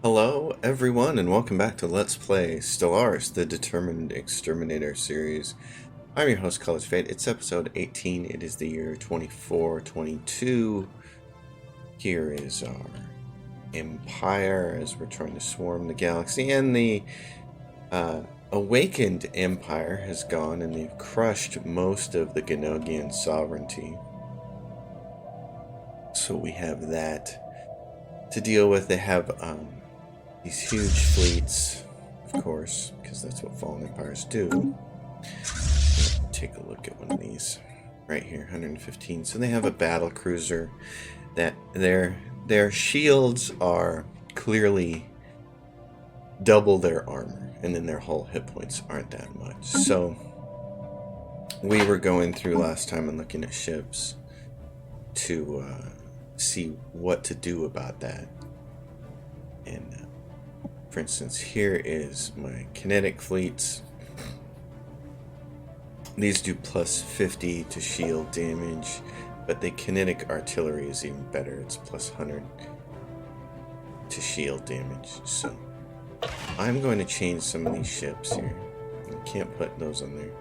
Hello, everyone, and welcome back to Let's Play Stellaris, the Determined Exterminator series. I'm your host, College Fate. It's episode 18. It is the year 2422. Here is our Empire as we're trying to swarm the galaxy, and the Awakened Empire has gone, and they've crushed most of the Ganogian sovereignty. So we have that to deal with. They have these huge fleets, of course, because that's what fallen empires do. Take a look at one of these right here, 115. So they have a battle cruiser that their shields are clearly double their armor, and then their whole hit points aren't that much. So we were going through last time and looking at ships to see what to do about that. And for instance, here is my kinetic fleets. These do plus 50 to shield damage, but the kinetic artillery is even better. It's plus 100 to shield damage. So I'm going to change some of these ships here. I can't put those on there.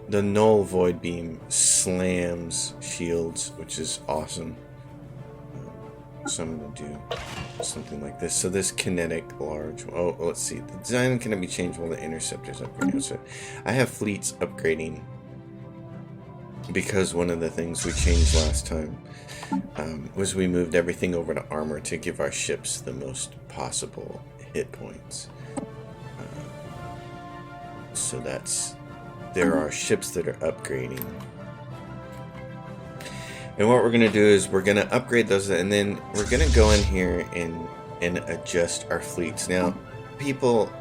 The null void beam slams shields, which is awesome. So I'm going to do something like this. So this kinetic large, let's see, the design can be changed while the interceptors upgrade. So I have fleets upgrading because one of the things we changed last time was we moved everything over to armor to give our ships the most possible hit points. So there are ships that are upgrading. And what we're going to do is we're going to upgrade those, and then we're going to go in here and adjust our fleets. Now, people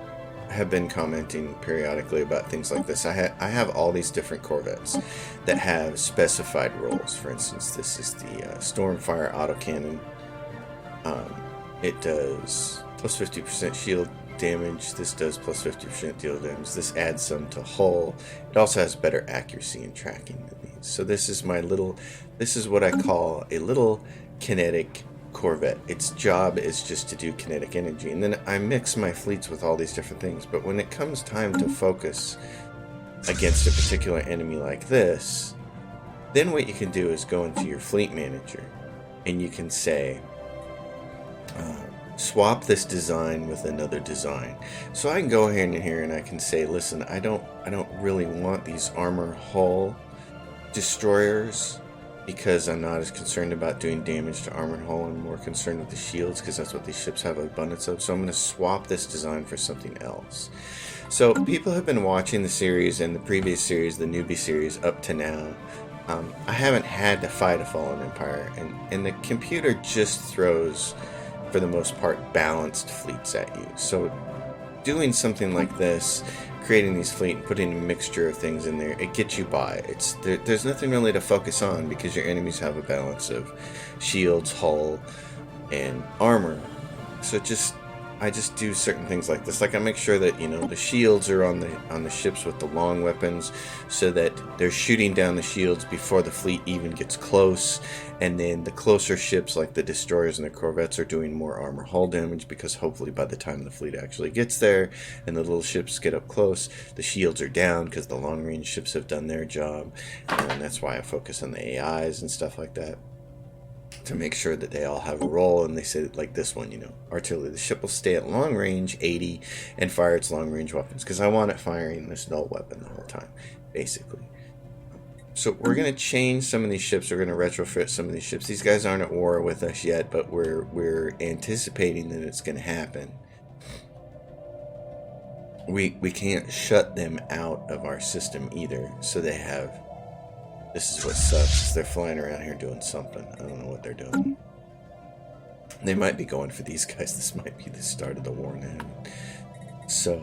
have been commenting periodically about things like this. I have all these different corvettes that have specified roles. For instance, this is the Stormfire autocannon. It does plus 50% shield damage. This does plus 50% deal damage. This adds some to hull. It also has better accuracy and tracking than these. So this is what I call a little kinetic corvette. Its job is just to do kinetic energy, and then I mix my fleets with all these different things. But when it comes time to focus against a particular enemy like this, then what you can do is go into your fleet manager and you can say swap this design with another design. So I can go in here and I can say, listen, I don't really want these armor hull destroyers because I'm not as concerned about doing damage to armor hull. I'm more concerned with the shields because that's what these ships have abundance of. So I'm going to swap this design for something else. So people have been watching the series and the previous series, the Newbie series, up to now. I haven't had to fight a fallen empire, and the computer just throws, for the most part, balanced fleets at you. So doing something like this, creating these fleet and putting a mixture of things in there, it gets you by. There's nothing really to focus on because your enemies have a balance of shields, hull, and armor. So I just do certain things like this. Like I make sure that, the shields are on the ships with the long weapons, so that they're shooting down the shields before the fleet even gets close. And then the closer ships, like the destroyers and the corvettes, are doing more armor hull damage, because hopefully by the time the fleet actually gets there and the little ships get up close, the shields are down because the long range ships have done their job. And that's why I focus on the AIs and stuff like that, to make sure that they all have a role. And they say, like this one, artillery, the ship will stay at long range 80 and fire its long range weapons, because I want it firing this null weapon the whole time, basically. So we're going to change some of these ships. We're going to retrofit some of these ships. These guys aren't at war with us yet, but we're anticipating that it's going to happen. We can't shut them out of our system either. So this is what sucks. They're flying around here doing something. I don't know what they're doing. They might be going for these guys. This might be the start of the war now. So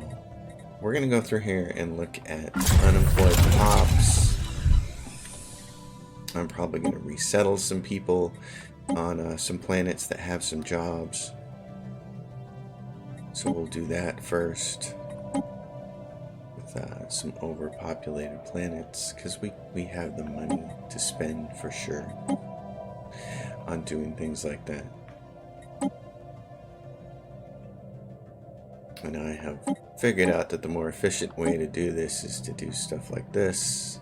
we're going to go through here and look at unemployed pops. I'm probably going to resettle some people on some planets that have some jobs. So we'll do that first. Some overpopulated planets, because we have the money to spend for sure on doing things like that. And I have figured out that the more efficient way to do this is to do stuff like this.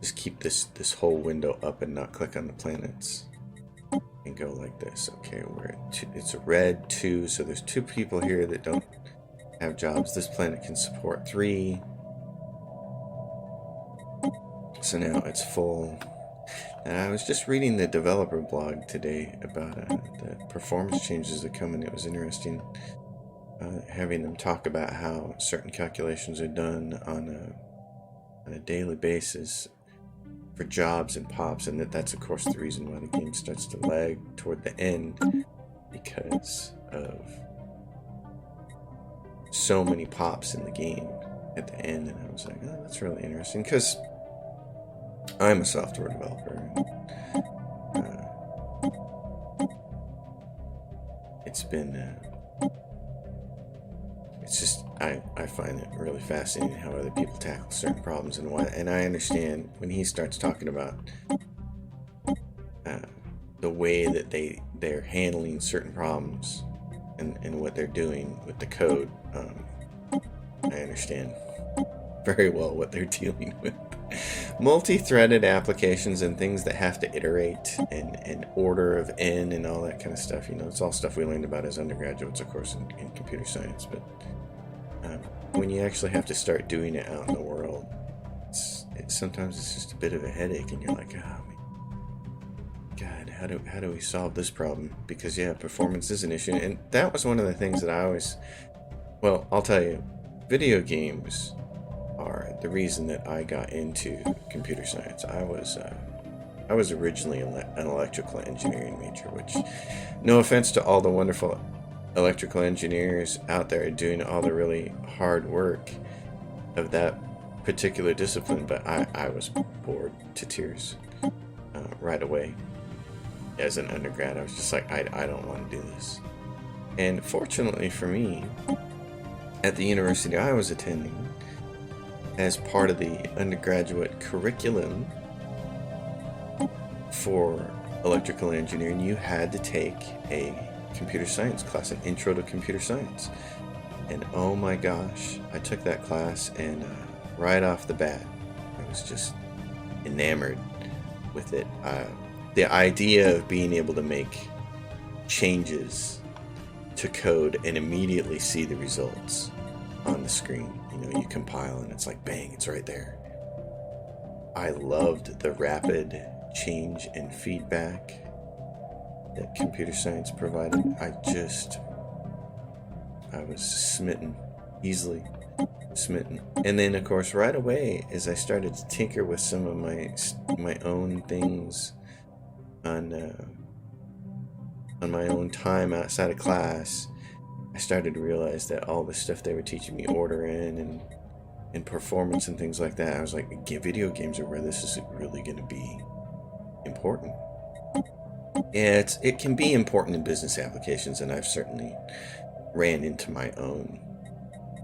Just keep this whole window up and not click on the planets. And go like this. Okay, we're at two, it's a red 2, so there's 2 people here that don't have jobs. This planet can support 3. So now it's full. And I was just reading the developer blog today about the performance changes that come in. It was interesting having them talk about how certain calculations are done on a daily basis for jobs and pops, and that's of course the reason why the game starts to lag toward the end, because of so many pops in the game at the end. And I was like, oh, that's really interesting, because I'm a software developer, and it's been it's just I find it really fascinating how other people tackle certain problems and why. And I understand when he starts talking about the way that they're handling certain problems and what they're doing with the code. I understand very well what they're dealing with. Multi-threaded applications and things that have to iterate and order of n and all that kind of stuff. You know, it's all stuff we learned about as undergraduates, of course, in computer science. But when you actually have to start doing it out in the world, sometimes it's just a bit of a headache, and you're like, oh God, how do we solve this problem? Because yeah, performance is an issue, and that was one of the things that I always, well, I'll tell you, video games are the reason that I got into computer science. I was originally an electrical engineering major, which, no offense to all the wonderful electrical engineers out there doing all the really hard work of that particular discipline, but I was bored to tears right away. As an undergrad, I was just like, I don't want to do this. And fortunately for me, at the university I was attending, as part of the undergraduate curriculum for electrical engineering, you had to take a computer science class, an intro to computer science. And oh my gosh, I took that class, and right off the bat, I was just enamored with it. The idea of being able to make changes to code and immediately see the results on the screen. You know, you compile and it's like, bang, it's right there. I loved the rapid change and feedback that computer science provided. I was smitten, easily smitten. And then, of course, right away, as I started to tinker with some of my own things on my own time outside of class, I started to realize that all the stuff they were teaching me, order in and performance and things like that, I was like, video games are where this is really going to be important. Yeah, it can be important in business applications, and I've certainly ran into my own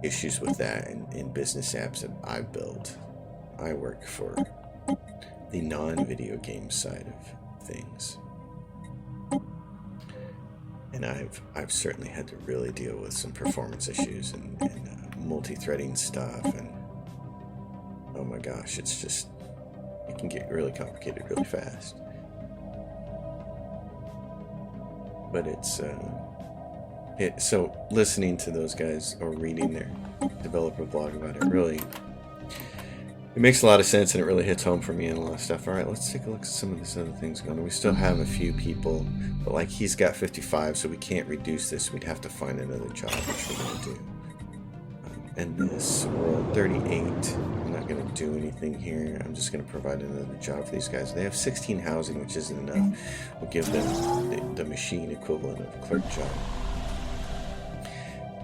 issues with that in business apps that I've built. I work for the non-video game side of things, and I've certainly had to really deal with some performance issues and multi-threading stuff, and oh my gosh, it can get really complicated really fast. But so listening to those guys or reading their developer blog about it makes a lot of sense, and it really hits home for me and a lot of stuff. All right, let's take a look at some of these other things going on. We still have a few people, but like he's got 55, so we can't reduce this. We'd have to find another job, which we're going to do. And this, we're at 38. I'm not going to do anything here. I'm just going to provide another job for these guys. They have 16 housing, which isn't enough. We'll give them the machine equivalent of a clerk job.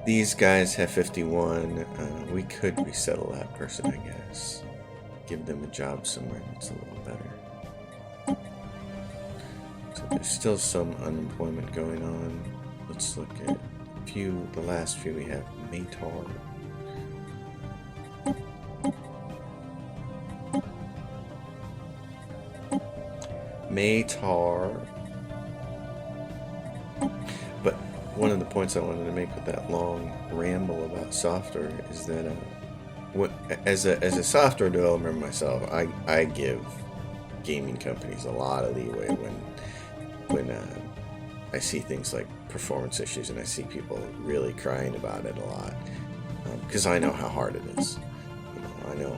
These guys have 51. We could resettle that person, I guess. Give them a job somewhere that's a little better. So there's still some unemployment going on. Let's look at the last few we have. Matar. Matar. But one of the points I wanted to make with that long ramble about software is that as a software developer myself, I give gaming companies a lot of leeway when I see things like performance issues, and I see people really crying about it a lot, because I know how hard it is.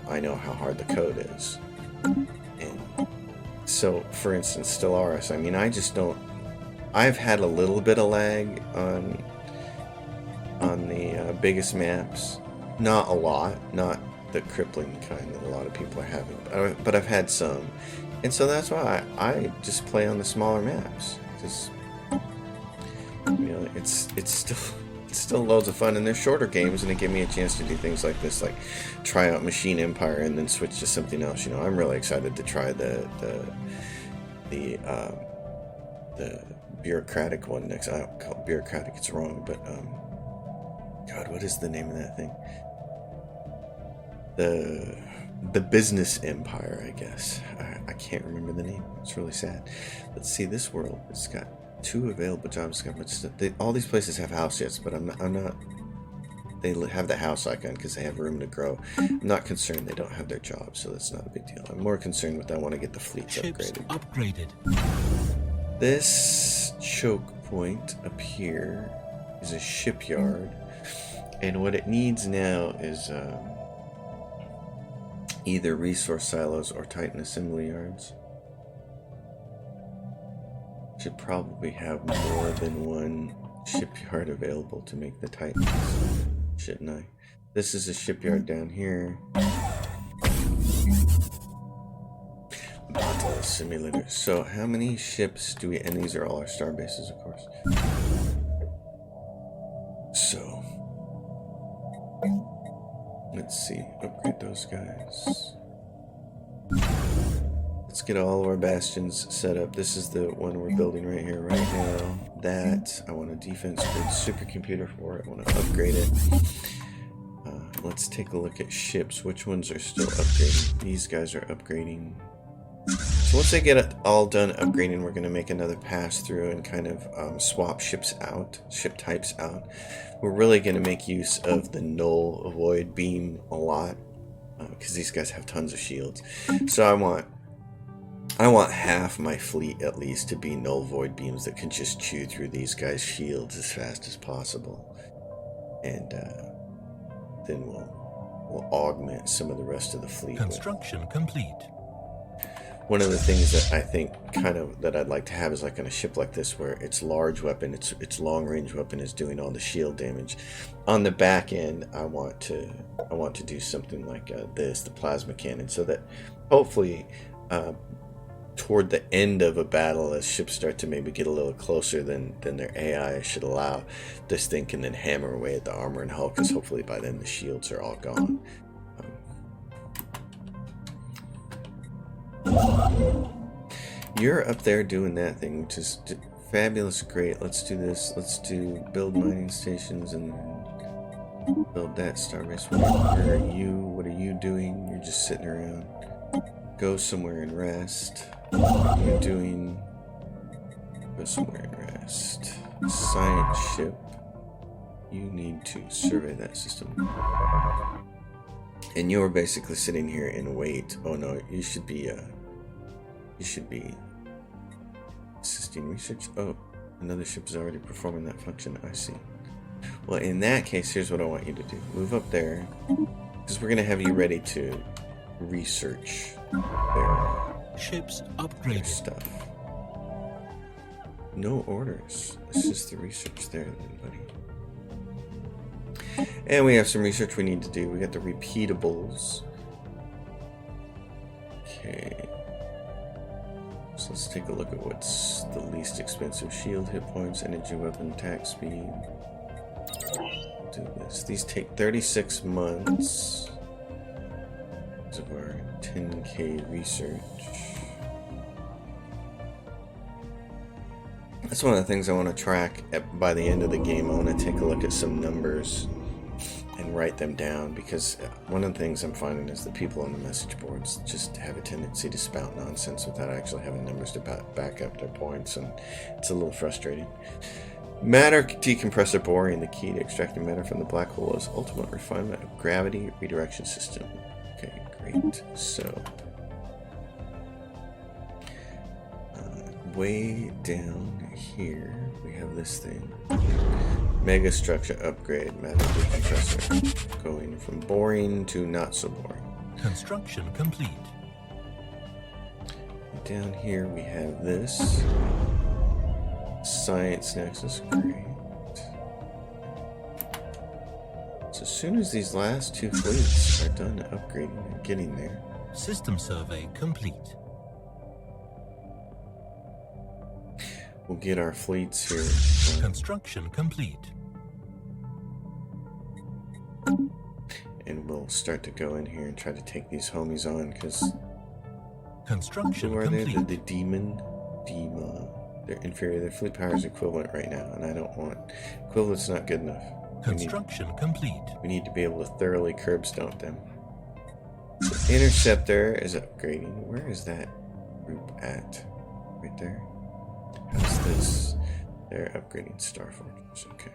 I know how hard the code is. And so, for instance, Stellaris, I mean, I've had a little bit of lag on the biggest maps. Not a lot, not the crippling kind that a lot of people are having, but I've had some. And so that's why I just play on the smaller maps. Just, it's still loads of fun, and they're shorter games, and they give me a chance to do things like this, like try out Machine Empire and then switch to something else. I'm really excited to try the bureaucratic one next. I don't call it bureaucratic, it's wrong, but God, what is the name of that thing? The Business Empire, I guess. I can't remember the name. It's really sad. Let's see, this world, it's got 2 available jobs. All these places have house yet, but I'm not. They have the house icon because they have room to grow. I'm not concerned they don't have their jobs, so that's not a big deal. I'm more concerned with I want to get the fleets upgraded. This choke point up here is a shipyard, and what it needs now is either resource silos or Titan assembly yards. Should probably have more than one shipyard available to make the Titans, shouldn't I? This is a shipyard down here. Battle simulators. So how many ships do we, and these are all our star bases, of course. So let's see, upgrade those guys. Let's get all of our bastions set up. This is the one we're building right here, right now. That, I want a defense grid supercomputer for it. I want to upgrade it. Let's take a look at ships. Which ones are still upgrading? These guys are upgrading. So once they get it all done upgrading, we're going to make another pass through and kind of swap ships out, ship types out. We're really going to make use of the null void beam a lot, because these guys have tons of shields. So I want half my fleet at least to be null void beams that can just chew through these guys' shields as fast as possible, and then we'll augment some of the rest of the fleet. Construction complete. One of the things that I think that I'd like to have is like on a ship like this, where its large weapon, its long range weapon is doing all the shield damage. On the back end, I want to do something like this, the plasma cannon, so that hopefully toward the end of a battle, as ships start to maybe get a little closer than their AI should allow, this thing can then hammer away at the armor and hull, because hopefully by then the shields are all gone. You're up there doing that thing, which is fabulous, great. Let's do this. Let's build mining stations and build that starbase. Where are you? What are you doing? You're just sitting around. Go somewhere and rest. What are you doing? Go somewhere and rest. Science ship. You need to survey that system. And you're basically sitting here and wait. Oh no, you should be assisting research. Oh, another ship is already performing that function. I see. Well, in that case, here's what I want you to do. Move up there, because we're going to have you ready to research ships upgraded stuff. No orders. It's just the research there, then, buddy. And we have some research we need to do. We got the repeatables. Okay. So let's take a look at what's the least expensive. Shield hit points, energy weapon, attack speed. Do this. These take 36 months. Because of our 10k research. That's one of the things I want to track by the end of the game. I want to take a look at some numbers and write them down, because one of the things I'm finding is that people on the message boards just have a tendency to spout nonsense without actually having numbers to back up their points, and it's a little frustrating. Matter decompressor boring, the key to extracting matter from the black hole is ultimate refinement of gravity redirection system. Okay, great. So, way down here, we have this thing. Mega structure upgrade, matter decompressor. Going from boring to not so boring. Construction complete. Down here we have this. Science Nexus, great. So as soon as these last two fleets are done upgrading and getting there. System survey complete. We'll get our fleets here. Construction complete. And we'll start to go in here and try to take these homies on, because Construction who are they? complete. The Demon? They're inferior. Their fleet power is equivalent right now, and I don't want... Equivalent's not good enough. Construction complete. We need to be able to thoroughly curb stomp them. So Interceptor is upgrading. Where is that group at? Right there? How's this? They're upgrading Star Fortress. Okay.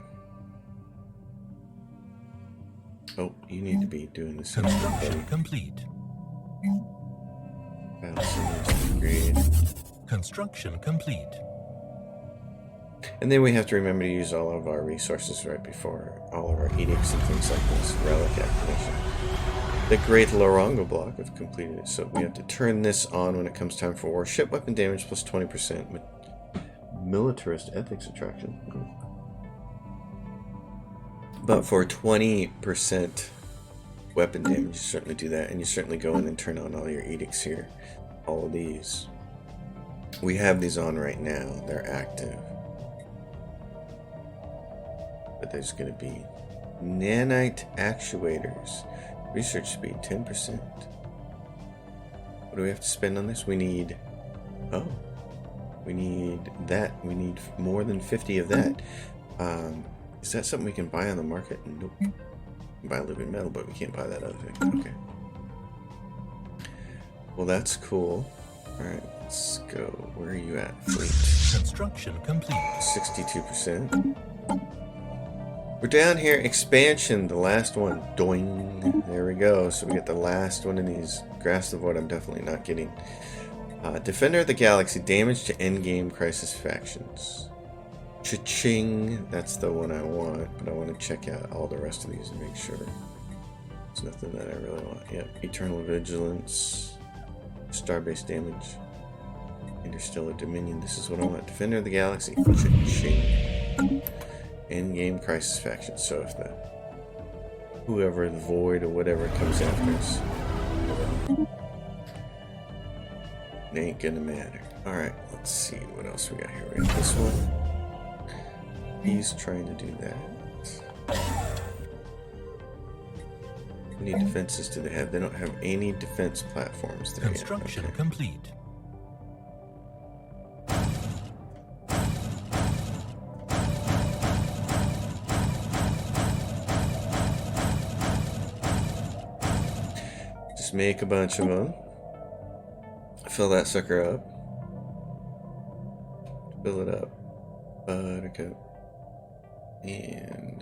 Oh, you need to be doing the same Construction thing. complete. Battle Signals upgrade. Construction complete. And then we have to remember to use all of our resources right before all of our edicts and things like this. Relic activation. The Great Lorongo block, I've completed it, so we have to turn this on when it comes time for war. Ship weapon damage plus 20% with militarist ethics attraction. But for 20% weapon damage, you certainly do that, and you certainly go in and turn on all your edicts here. All of these. We have these on right now, they're active. But there's going to be nanite actuators. Research speed 10%. What do we have to spend on this? We need... Oh. We need that. We need more than 50 of that. Is that something we can buy on the market? Nope. We can buy living metal, but we can't buy that other thing. Okay. Well, that's cool. Alright, let's go. Where are you at, fleet? Construction complete. 62%. We're down here, expansion, the last one. Doing. There we go. So we get the last one of these. Grasp of what I'm definitely not getting. Defender of the Galaxy, damage to endgame crisis factions. Cha-ching. That's the one I want, but I want to check out all the rest of these and make sure there's nothing that I really want. Yep. Eternal Vigilance. Starbase damage. Interstellar Dominion. This is what I want. Defender of the Galaxy. Cha-ching. Endgame crisis faction. So if the whoever, the Void or whatever comes after us, it ain't gonna matter. Alright, let's see what else we got here. We got this one. He's trying to do that. We need defenses to the head. They don't have any defense platforms there Construction yet. Okay. complete. Just make a bunch of them. Fill that sucker up. Fill it up. Buttercup. And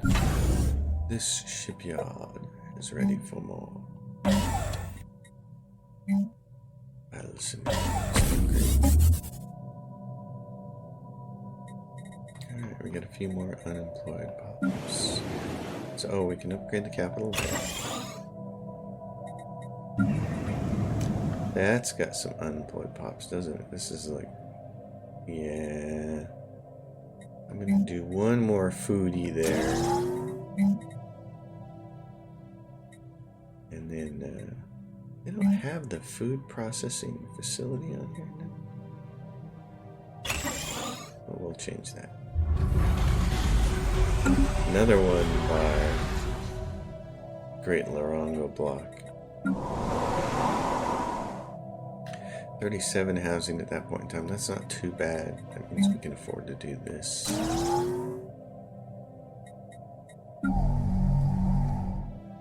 this shipyard is ready for more. Battle Signals. Alright, we got a few more unemployed pops. So, oh, we can upgrade the capital. That's got some unemployed pops, doesn't it? This is like... Yeah... I'm gonna do one more foodie there. And then, they don't have the food processing facility on here now. But we'll change that. Another one by Great Lorongo block. 37 housing at that point in time. That's not too bad. That means we can afford to do this.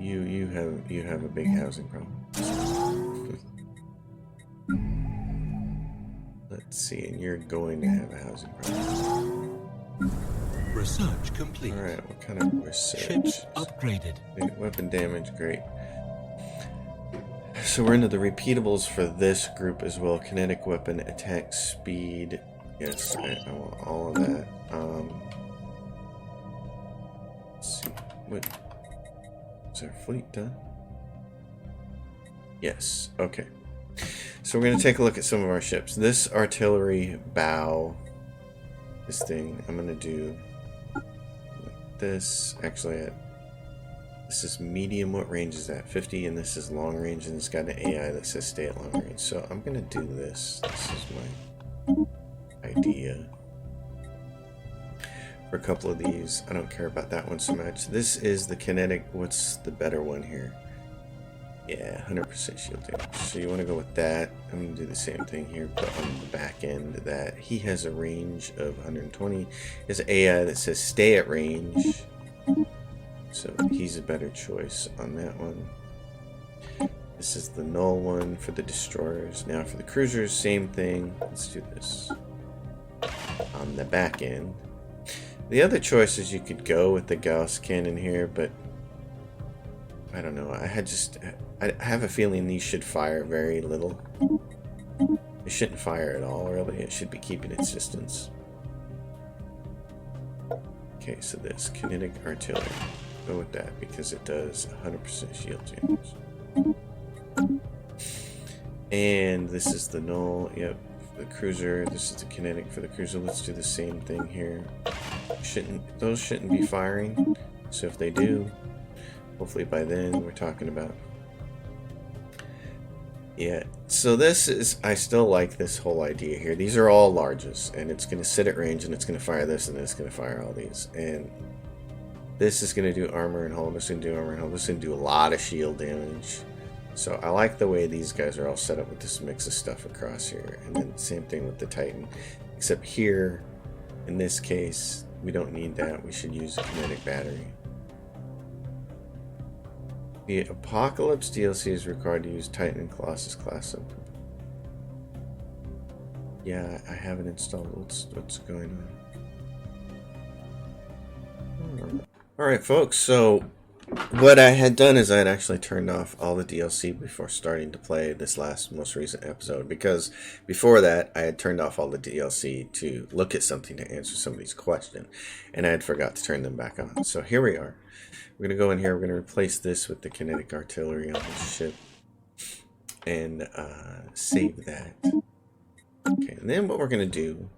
You have a big housing problem. Let's see, and you're going to have a housing problem. Research complete. Alright, what kind of research? Ships upgraded. Weapon damage, great. So we're into the repeatables for this group as well. Kinetic weapon, attack speed. Yes, I want all of that. Let's see. What? Is our fleet done? Yes, okay. So we're going to take a look at some of our ships. This artillery bow, this thing, I'm going to do like this. Actually, this is medium. What range is that? 50, and this is long range, and it's got an AI that says stay at long range. So I'm going to do this. This is my idea. For a couple of these, I don't care about that one so much. This is the kinetic. What's the better one here? Yeah, 100% shield damage. So you want to go with that. I'm going to do the same thing here, but on the back end that he has a range of 120. He has an AI that says stay at range. So he's a better choice on that one. This is the null one for the destroyers. Now for the cruisers, same thing. Let's do this. On the back end. The other choice is you could go with the Gauss cannon here, but I don't know. I have a feeling these should fire very little. It shouldn't fire at all, really. It should be keeping its distance. Okay, so this kinetic artillery. Go with that because it does 100% shield damage. And this is the null. Yep, the cruiser. This is the kinetic for the cruiser. Let's do the same thing here. Those shouldn't be firing. So if they do, hopefully by then we're talking about. Yeah, so this is, I still like this whole idea here. These are all larges, and it's going to sit at range, and it's going to fire this, and then it's going to fire all these. And this is going to do armor and hull. This is going to do armor and hull. This is going to do a lot of shield damage. So I like the way these guys are all set up with this mix of stuff across here. And then same thing with the Titan. Except here, in this case, we don't need that. We should use a kinetic battery. The Apocalypse DLC is required to use Titan and Colossus class up. Yeah, I have it installed. What's going on? Alright folks, so what I had done is I had actually turned off all the DLC before starting to play this most recent episode, because before that I had turned off all the DLC to look at something to answer somebody's question, and I had forgot to turn them back on. So here we are. We're going to go in here, we're going to replace this with the kinetic artillery on this ship, and save that. Okay, and then what we're going to do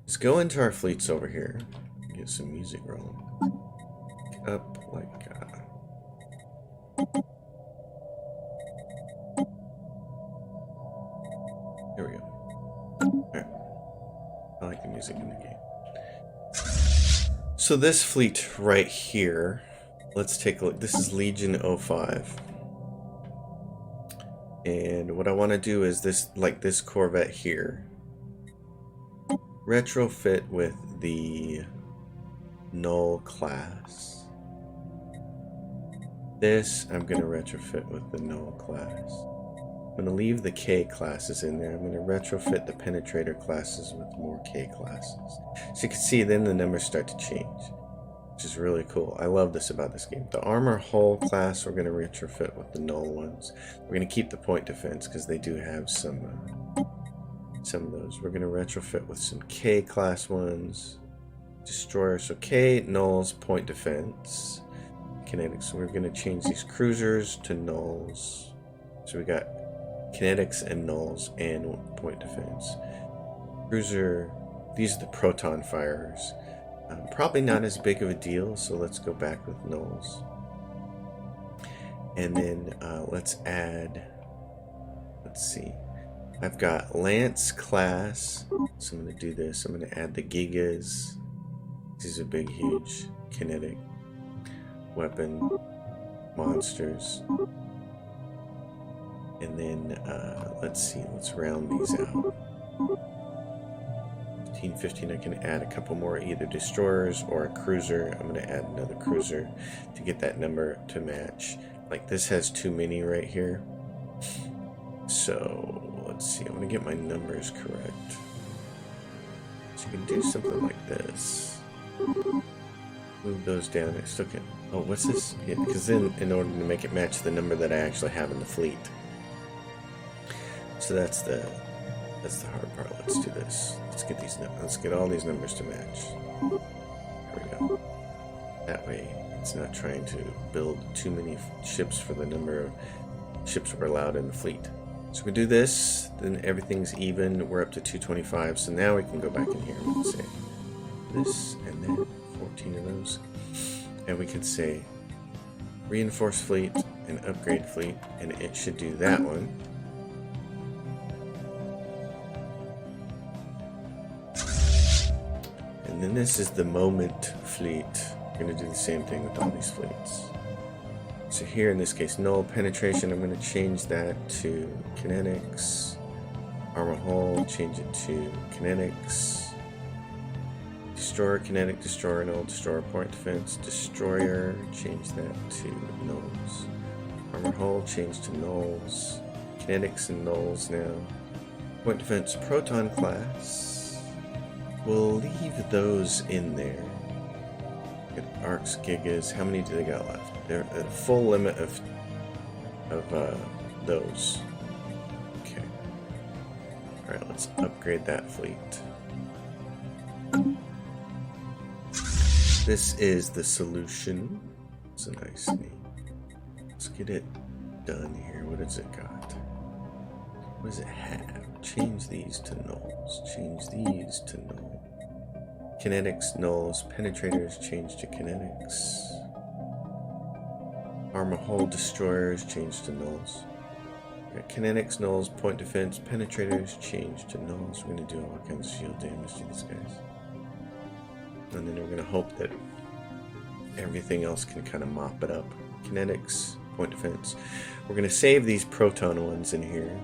is go into our fleets over here, get some music rolling. Up like here we go. Alright. I like the music in the game. So this fleet right here, let's take a look. This is Legion 05. And what I want to do is this, like this Corvette here, retrofit with the Null class. This I'm going to retrofit with the Null class. I'm going to leave the K classes in there. I'm going to retrofit the Penetrator classes with more K classes. So you can see then the numbers start to change, which is really cool. I love this about this game. The Armor Hull class we're going to retrofit with the Null ones. We're going to keep the point defense because they do have some of those. We're going to retrofit with some K class ones. Destroyer, so K, nulls, point defense, kinetics. So we're going to change these cruisers to nulls. So we got kinetics and nulls and point defense. Cruiser, these are the proton firers. Probably not as big of a deal, so let's go back with nulls. And then let's add, let's see. I've got Lance class, so I'm going to do this. I'm going to add the Gigas. These are big, huge kinetic weapon monsters. And then, let's see, let's round these out. 15, I can add a couple more, either destroyers or a cruiser. I'm going to add another cruiser to get that number to match. Like this has too many right here. So, let's see, I'm going to get my numbers correct. So you can do something like this. Move those down. I still can. Oh, what's this? Yeah, because then, in order to make it match the number that I actually have in the fleet. So that's the hard part. Let's do this. Let's get all these numbers to match. There we go. That way, it's not trying to build too many ships for the number of ships we're allowed in the fleet. So we do this, then everything's even. We're up to 225. So now we can go back in here and we can say this and then 14 of those. And we can say reinforce fleet and upgrade fleet, and it should do that one. And then this is the moment fleet. We're going to do the same thing with all these fleets. So here in this case, null penetration, I'm going to change that to kinetics. Armor hull, change it to kinetics. Destroyer, kinetic, destroyer, null, destroyer, point defense, destroyer, change that to nulls. Armor hull, change to nulls. Kinetics and nulls now. Point defense, proton class. We'll leave those in there. Get arcs, gigas. How many do they got left? They're at a full limit of those. Okay. All right, let's upgrade that fleet. This is the solution. It's a nice name. Let's get it done here. What does it got? What does it have? Change these to nulls. Change these to null. Kinetics, nulls. Penetrators, change to kinetics. Armor hull destroyers, change to nulls. Got kinetics, nulls, point defense, penetrators, change to nulls. We're going to do all kinds of shield damage to these guys. And then we're going to hope that everything else can kind of mop it up. Kinetics, point defense. We're going to save these proton ones in here.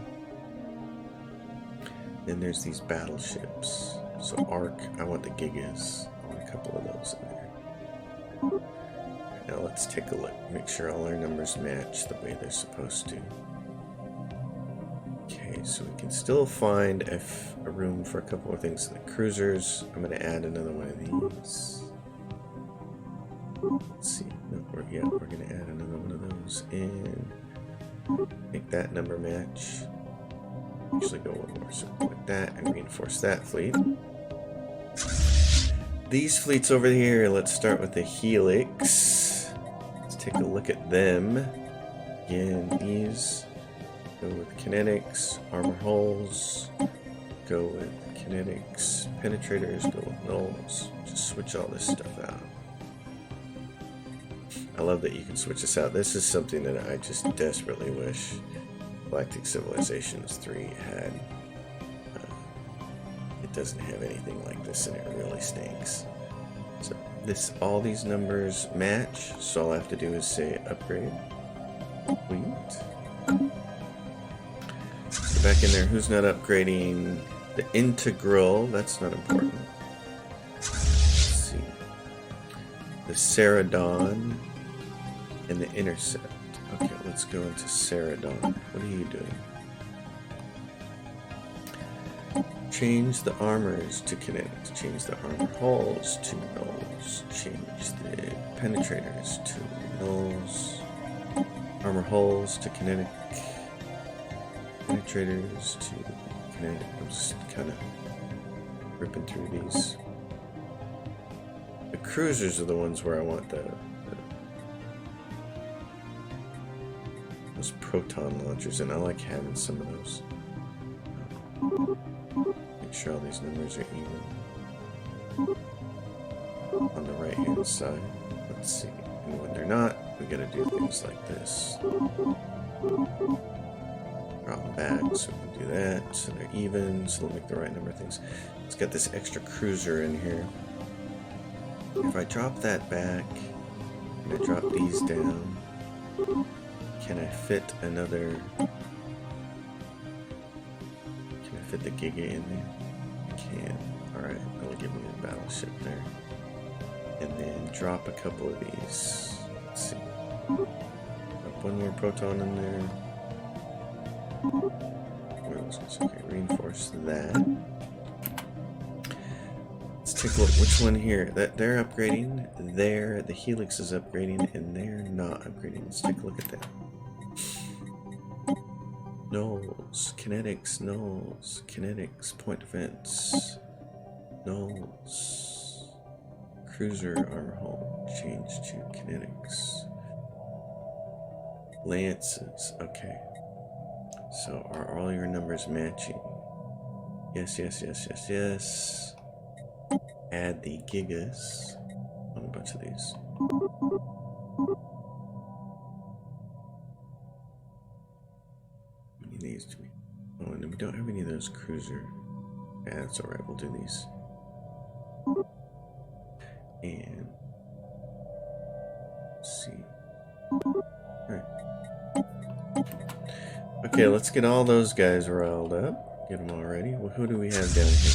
Then there's these battleships. So Arc, I want the gigas. I want a couple of those in there. Now let's take a look. Make sure all our numbers match the way they're supposed to. Okay, so we can still find a room for a couple more things. The cruisers, I'm going to add another one of these. Let's see. No, we're going to add another one of those in. Make that number match. Actually go one more. So like that and reinforce that fleet. These fleets over here, let's start with the Helix. Let's take a look at them. Again, these go with kinetics, armor hulls, go with kinetics, penetrators, go with nulls. Just switch all this stuff out. I love that you can switch this out. This is something that I just desperately wish Galactic Civilizations 3 had. It doesn't have anything like this, and it really stinks. So all these numbers match, so all I have to do is say upgrade. Complete. Let's go back in there. Who's not upgrading? The integral, that's not important. Let's see. The Ceradon and the intercept. Okay, let's go into Ceradon. What are you doing? Change the armors to kinetics. Change the armor hulls to nulls. Change the penetrators to nulls. Armor hulls to kinetic. Penetrators to kinetic. I'm just kind of ripping through these. The cruisers are the ones where I want those proton launchers, and I like having some of those. Make sure all these numbers are even on the right hand side. Let's see. And when they're not, we gotta do things like this. Drop them back, so we can do that. So they're even, so they'll make the right number of things. It's got this extra cruiser in here. If I drop that back, and I drop these down, can I fit another? Can I fit the Giga in there? I can. Alright, that'll give me a battleship there. And then drop a couple of these. Let's see. Drop one more proton in there. Where else? Okay, reinforce that. Let's take a look. Which one here? That they're upgrading. There, the Helix is upgrading, and they're not upgrading. Let's take a look at that. Nulls, kinetics, nulls, kinetics, point defense, nulls, cruiser armor hull, change to kinetics, lances. Okay, so are all your numbers matching? Yes, yes, yes, yes, yes. Add the gigas on a bunch of these. We need these to be. Oh, and we don't have any of those cruiser. Yeah, that's alright, we'll do these. And let's see. Alright. Okay, let's get all those guys riled up. Get them all ready. Well, who do we have down here?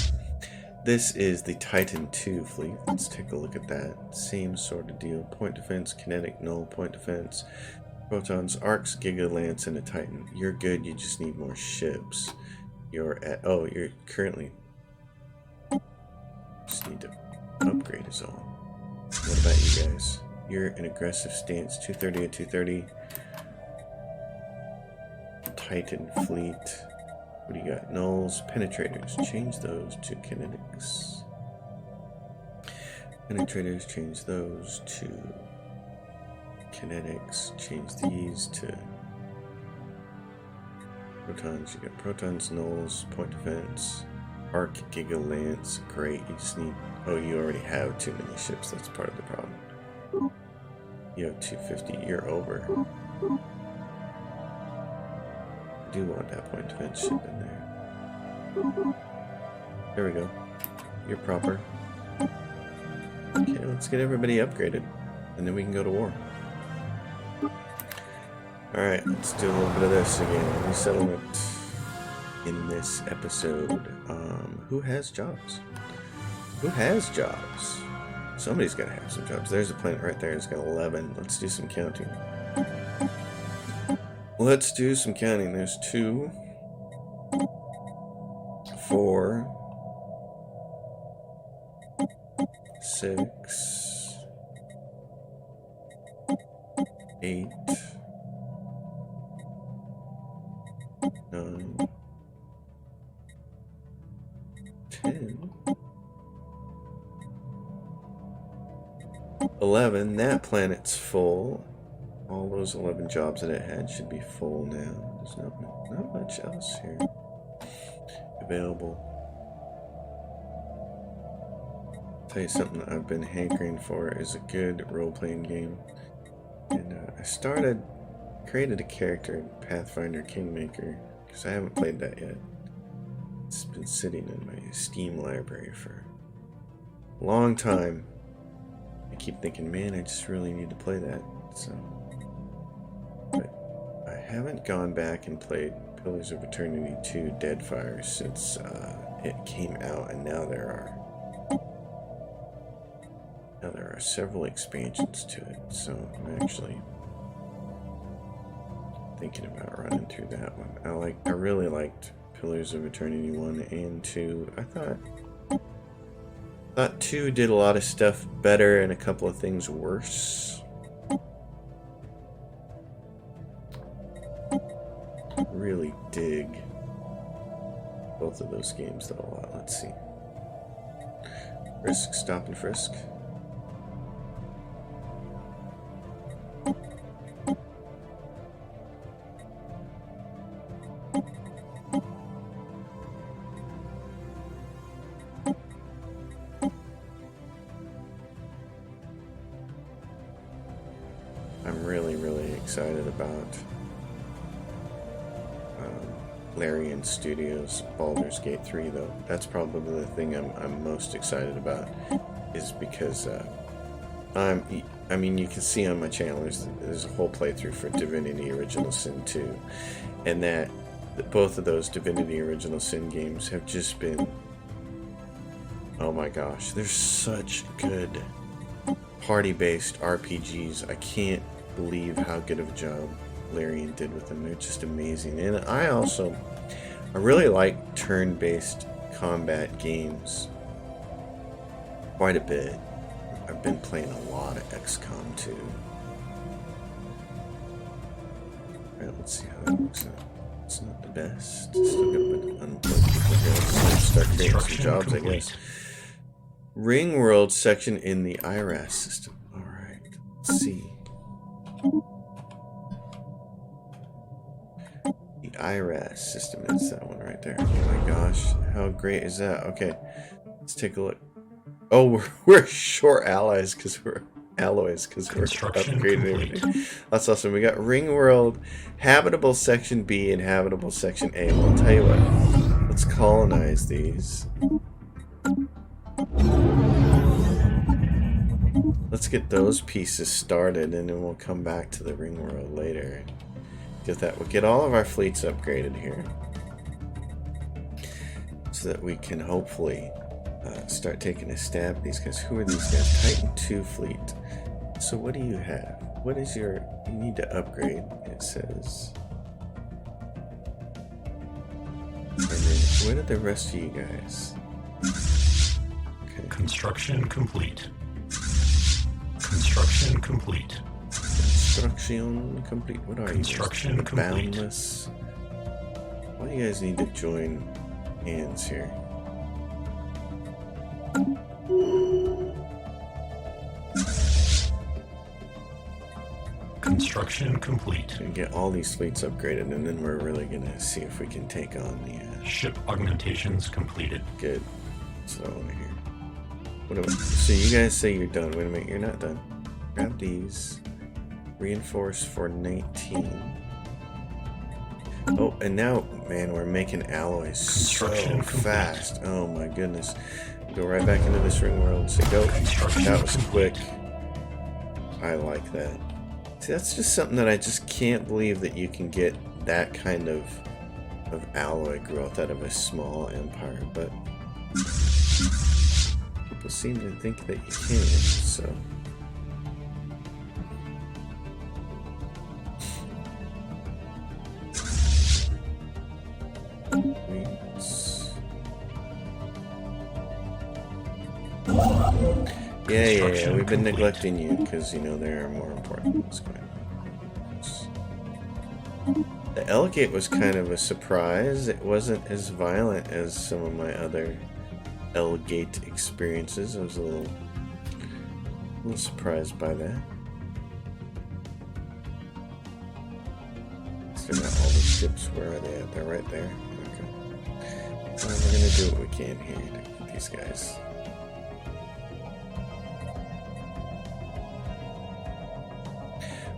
This is the Titan II fleet. Let's take a look at that. Same sort of deal. Point defense, kinetic, null, point defense, protons, arcs, giga, lance, and a Titan. You're good, you just need more ships. You're at, oh, you're currently, just need to upgrade is all. What about you guys? You're an aggressive stance, 230 at 230. Titan fleet. What do you got? Nulls, penetrators. Change those to kinetics. Penetrators, change those to kinetics. Change these to protons. You got protons, nulls, point defense, arc, giga, lance. Great. You just need. Oh, you already have too many ships. That's part of the problem. You have 250. You're over. I do want that point defense ship in there. There we go. You're proper. Okay, let's get everybody upgraded, and then we can go to war. Alright, let's do a little bit of this again. Resettlement in this episode. Who has jobs? Who has jobs? Somebody's got to have some jobs. There's a planet right there. It's got 11. Let's do some counting. Let's do some counting. There's 2, 4, 6, 8, 9, 10, 11. That planet's full. All those 11 jobs that it had should be full now. There's not much else here available. Tell you something that I've been hankering for is a good role-playing game. And I created a character in Pathfinder Kingmaker, because I haven't played that yet. It's been sitting in my Steam library for a long time. I keep thinking, man, I just really need to play that. So. But I haven't gone back and played Pillars of Eternity 2 Deadfire since it came out, and now there are several expansions to it, so I'm actually thinking about running through that one. I really liked Pillars of Eternity 1 and 2. I thought 2 did a lot of stuff better and a couple of things worse. Really dig both of those games though a lot. Let's see. Frisk, stop and frisk. I'm really excited about Larian Studios Baldur's Gate 3 though. That's probably the thing I'm most excited about, is because I mean, you can see on my channel there's a whole playthrough for Divinity Original Sin 2, and that both of those Divinity Original Sin games have just been, oh my gosh, they're such good party-based RPGs. I can't believe how good of a job Larian did with them. They're just amazing. And I really like turn-based combat games. quite a bit. I've been playing a lot of XCOM 2. Alright, let's see how that works out. It's not the best. Still got a bunch of unemployed people here. Let's start creating some jobs, I guess. Ring World section in the IRAS system. Alright, let's see. The IRAS system is that one right there. Oh my gosh, how great is that? Okay, let's take a look. Oh, we're short allies because we're upgrading everything. That's awesome. We got Ring World, Habitable Section B, and Habitable Section A. Well, I'll tell you what. Let's colonize these. Let's get those pieces started, and then we'll come back to the Ring World later. Get that. We'll get all of our fleets upgraded here, so that we can hopefully start taking a stab at these guys. Who are these guys? Titan 2 fleet. So what do you have? What is your... You need to upgrade, it says. And then where are the rest of you guys? Okay. Construction complete. Construction complete. Construction complete. What are Construction you guys? complete. Boundless. Why do you guys need to join hands here? Construction complete. And get all these fleets upgraded, and then we're really gonna see if we can take on the Ship augmentations completed. good. That's what I want to hear. What about, so you guys say you're done. Wait a minute, you're not done. Grab these. Reinforce for 19. Oh, and now, man, we're making alloys so Construction complete. fast. Oh my goodness. Go right back into this Ring World. Say go. Construction That was complete. quick. I like that. See, that's just something that I just can't believe that you can get that kind of alloy growth out of a small empire, but people seem to think that you can, so. Yeah, we've been neglecting you because, you know, there are more important ones going on. The L-Gate was kind of a surprise. It wasn't as violent as some of my other L-Gate experiences. I was a little surprised by that. Still got all the ships. Where are they at? They're right there. Okay. Well, we're gonna do what we can here to get these guys.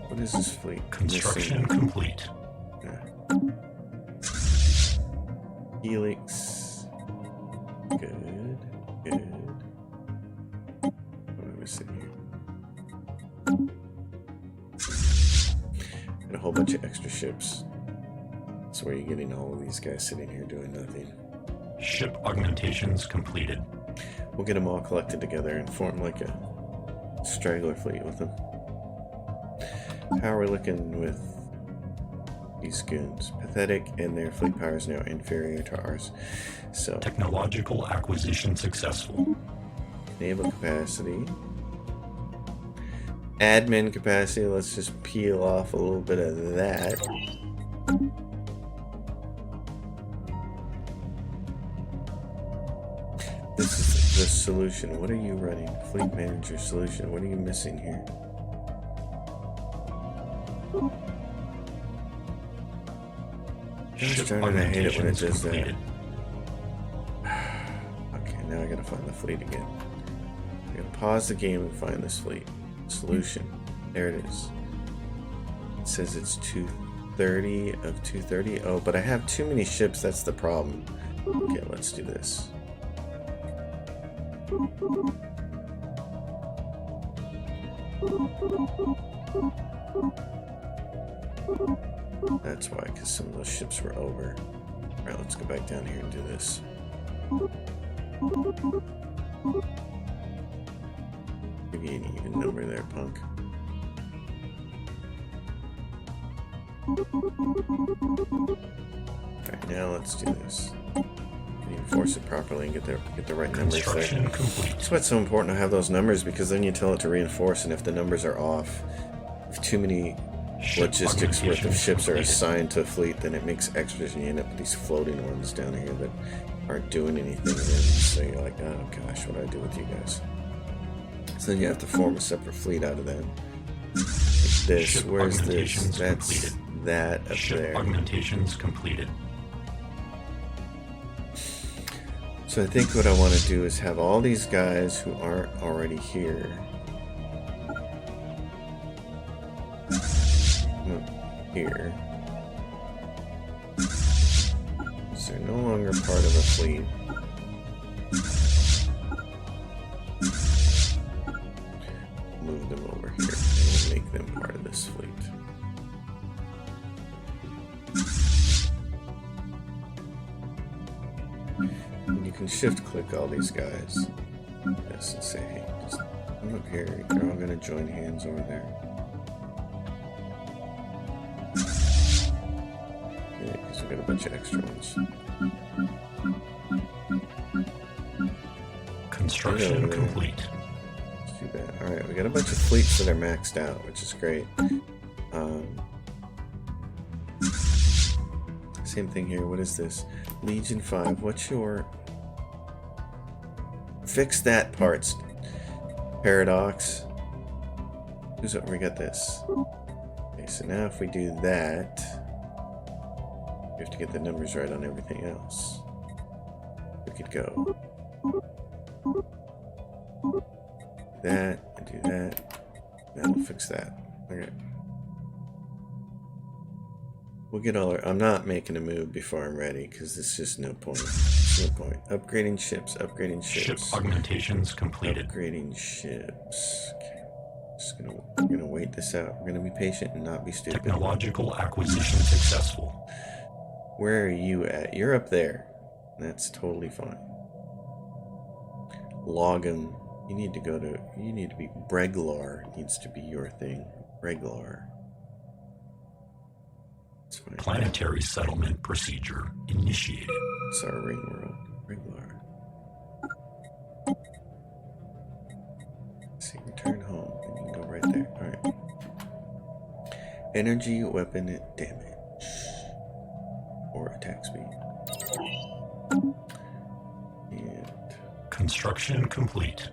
What is this fleet? Construction complete. Helix. Good. Good. What am I missing here? And a whole bunch of extra ships. That's where you're getting all of these guys sitting here doing nothing. Ship augmentations completed. We'll get them all collected together and form like a straggler fleet with them. How are we looking with these goons? Pathetic, and their fleet power is now inferior to ours. So, Technological acquisition successful. naval capacity. Admin capacity, let's just peel off a little bit of that. This is the solution. What are you running? Fleet manager solution. What are you missing here? Ship Darn it, I hate it when it augmentations does that. completed. Okay, now I gotta find the fleet again. I gotta pause the game and find this fleet. Solution. There it is. It says it's 230 of 230. Oh, but I have too many ships, that's the problem. Okay, let's do this. That's why, because some of those ships were over. Alright, let's go back down here and do this. Give you an even number there, punk. Alright, now let's do this. Give you reinforce it properly and get the right numbers there. Construction complete. That's why it's so important to have those numbers, because then you tell it to reinforce, and if the numbers are off, if too many logistics worth of ships are assigned to a fleet, then it makes extras, and you end up with these floating ones down here that aren't doing anything. So you're like, oh gosh, what do I do with you guys? So then you have to form a separate fleet out of that. Like this. Where's this? That's that up there. Augmentations completed. So I think what I want to do is have all these guys who aren't already here. Here. So they're no longer part of a fleet. Move them over here and make them part of this fleet. And you can shift click all these guys. Yes, and say, hey, just come up here. They're all going to join hands over there. Yeah, because we got a bunch of extra ones. Construction complete. Let's do that. Alright, we got a bunch of fleets that are maxed out, which is great. Same thing here. What is this? Legion 5. What's your... Fix that parts. Paradox. Who's up? We got this. Okay, so now if we do that, we have to get the numbers right on everything else. We could go that and do that. That'll fix that. Okay. We'll get all our... I'm not making a move before I'm ready, because there's just no point. No point. Upgrading ships, upgrading ships. Ship augmentations completed. Upgrading ships. Okay. We're gonna wait this out. We're gonna be patient and not be stupid. Technological acquisition successful. Where are you at? You're up there. That's totally fine. Login. You need to go to... You need to be... Breglar needs to be your thing. Breglar. Planetary settlement procedure initiated. It's our ring world. Breglar. Let's see, return home. And you can go right there. Alright. Energy, weapon, damage. Or attack speed. And... Construction complete.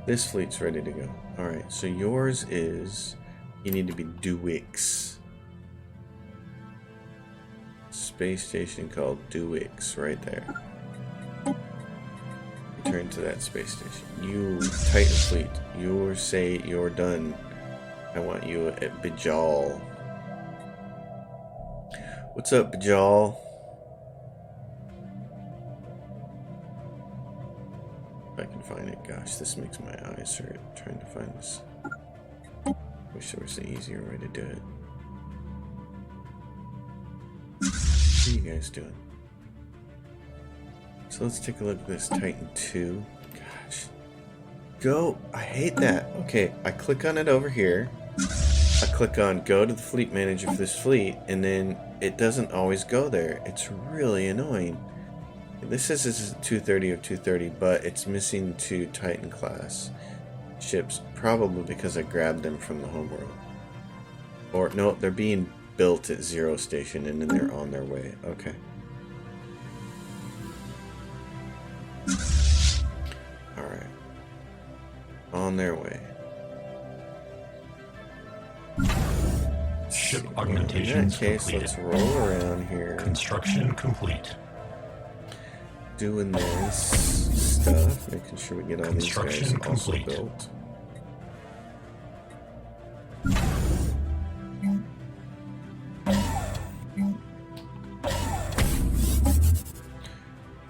This fleet's ready to go. Alright, so yours is... You need to be Duix. Space station called Duix, right there. Return to that space station. You, Titan fleet, you're done. I want you at Bajal. What's up, Bajal? If I can find it. Gosh, this makes my eyes hurt trying to find this. Wish there was an easier way to do it. What are you guys doing? So let's take a look at this Titan 2. Gosh. Go! I hate that. Okay, I click on it over here. I click on go to the fleet manager for this fleet, and then it doesn't always go there. It's really annoying. This says this is 230 of 230, but it's missing 2 Titan class ships, probably because I grabbed them from the homeworld. Or no, they're being built at 0 station and then they're on their way. Okay. Alright. On their way. Ship augmentations In that case, completed. let's roll around here. Construction complete. Doing this stuff, making sure we get all these guys Construction also complete. built.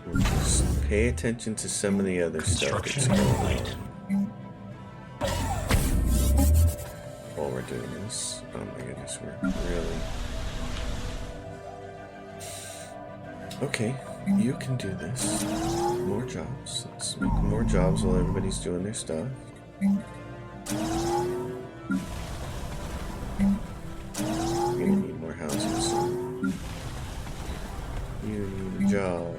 We'll just pay attention to some of the other stuff that's Construction going complete. on while we're doing this. Oh my goodness, we're really... Okay, you can do this. More jobs. Let's make more jobs while everybody's doing their stuff. We're gonna need more houses. job.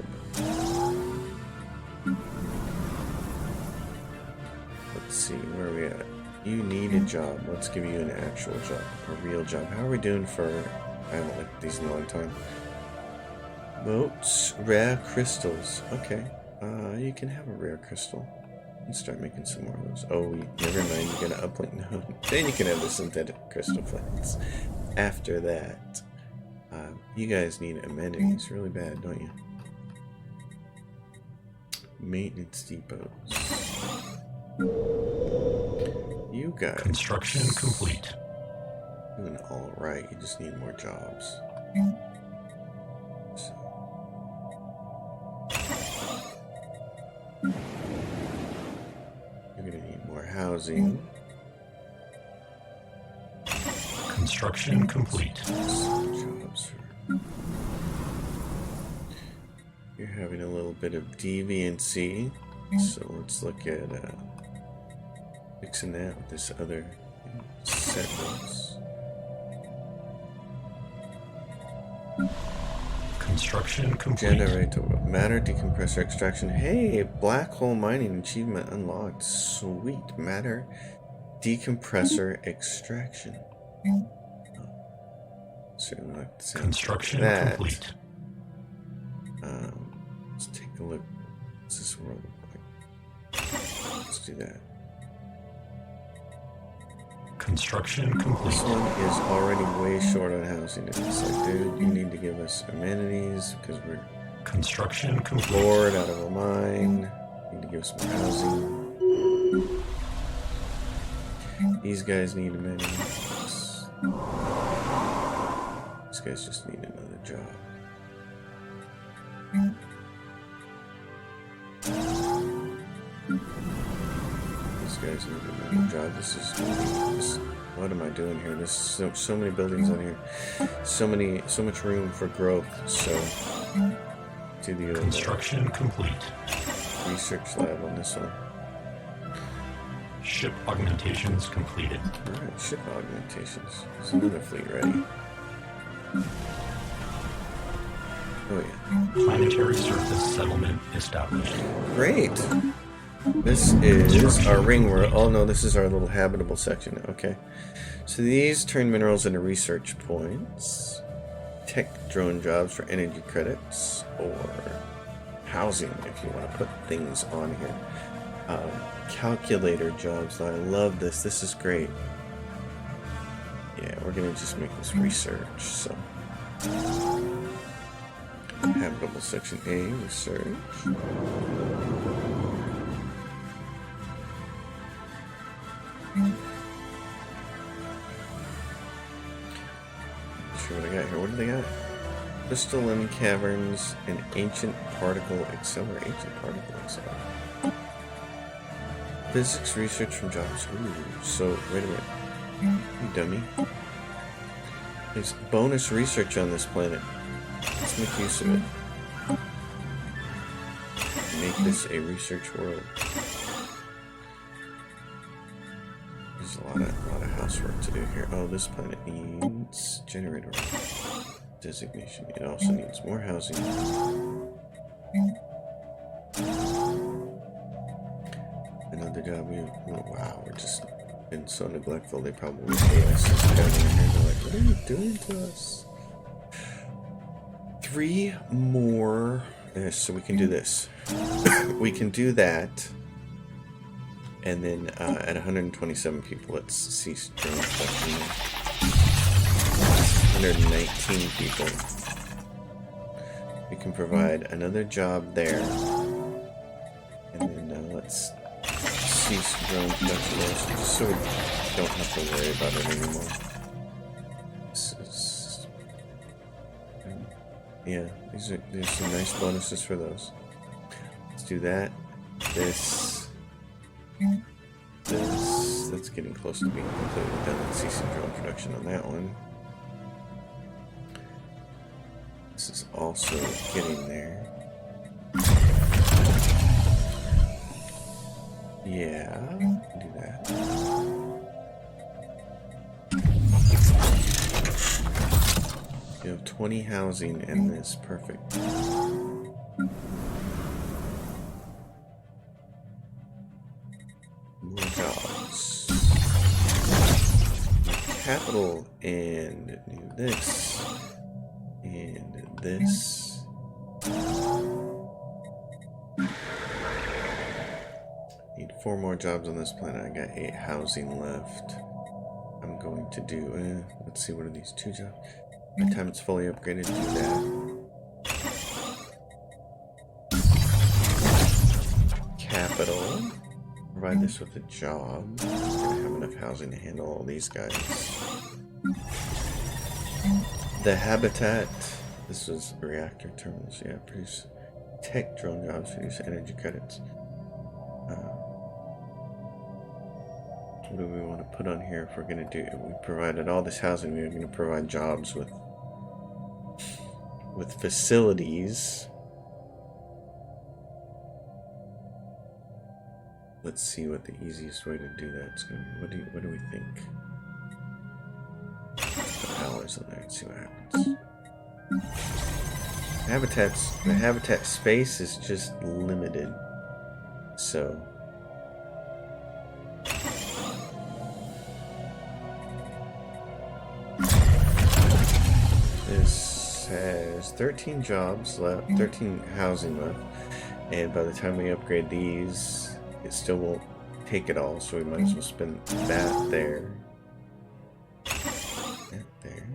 Let's see, where are we at? You need a job. Let's give you an actual job, a real job. How are we doing for... I haven't looked at these in a long time. Boats, rare crystals. Okay, you can have a rare crystal. And start making some more of those. Oh, never mind, you got an uplink node. Then you can have the synthetic crystal plates. After that, you guys need amenities really bad, don't you? Maintenance depots. You guys. Construction complete. Doing all right. You just need more jobs. So. You're gonna need more housing. Construction complete. Jobs. You're having a little bit of deviancy, so let's look at fixing that with this other set notes. Construction complete. Generator matter decompressor extraction. Hey, black hole mining achievement unlocked. Sweet matter decompressor extraction. Certainly like the sound Construction of that. complete. Let's take a look. What's this world look like? Let's do that. Construction This complete. one is already way short on housing. It's like, dude, you need to give us amenities because we're Construction complete. bored out of our mind. You need to give us more housing. These guys need amenities. These guys just need another job. These guys need another job. This is what am I doing here? There's so many buildings on here. So much room for growth. So do the Construction complete. research lab on this one. Ship augmentations completed. Alright, ship augmentations. There's another fleet ready. Oh yeah. Planetary surface settlement established. Great! This is our ring world. Oh no, this is our little habitable section. Okay. So these turn minerals into research points. Tech drone jobs for energy credits. Or housing if you want to put things on here. Calculator jobs. I love this. This is great. Yeah, we're gonna just make this research. So habitable section A, research. Not sure what I got here. What do they got? Crystalline caverns and ancient particle accelerator. Ancient particle accelerator. Physics research from jobs. Ooh, so wait a minute. You dummy. There's bonus research on this planet. Let's make use of it. Make this a research world. There's a lot of housework to do here. Oh, this planet needs generator designation. It also needs more housing. Another job. Wow, we're just been so neglectful. They probably hate us. Just coming in here. They're like, what are you doing to us? 3 more. So we can do this. We can do that. And then at 127 people, let's cease drone production. 119 people. We can provide another job there. And then let's cease drone production just so we don't have to worry about it anymore. This is... yeah, there's some nice bonuses for those. Let's do that. This. That's getting close to being completely done. Let's see some drone production on that one. This is also getting there. Yeah, do that. You have 20 housing in this. Perfect. capital and do this and this. Need 4 more jobs on this planet. I got 8 housing left. I'm going to do, let's see, what are these 2 jobs? By the time it's fully upgraded, do that. Capital. Provide this with a job. I'm gonna have enough housing to handle all these guys. The habitat. This was reactor terminals. Yeah, produce tech drone jobs, produce energy credits. What do we want to put on here if we're going to do? We provided all this housing. We're going to provide jobs with facilities. Let's see what the easiest way to do that is going to be. What do we think? Put alloys on there and see what happens. The habitat space is just limited, so. This has 13 jobs left, 13 housing left, and by the time we upgrade these, it still won't take it all, so we might as well spend that there. That there.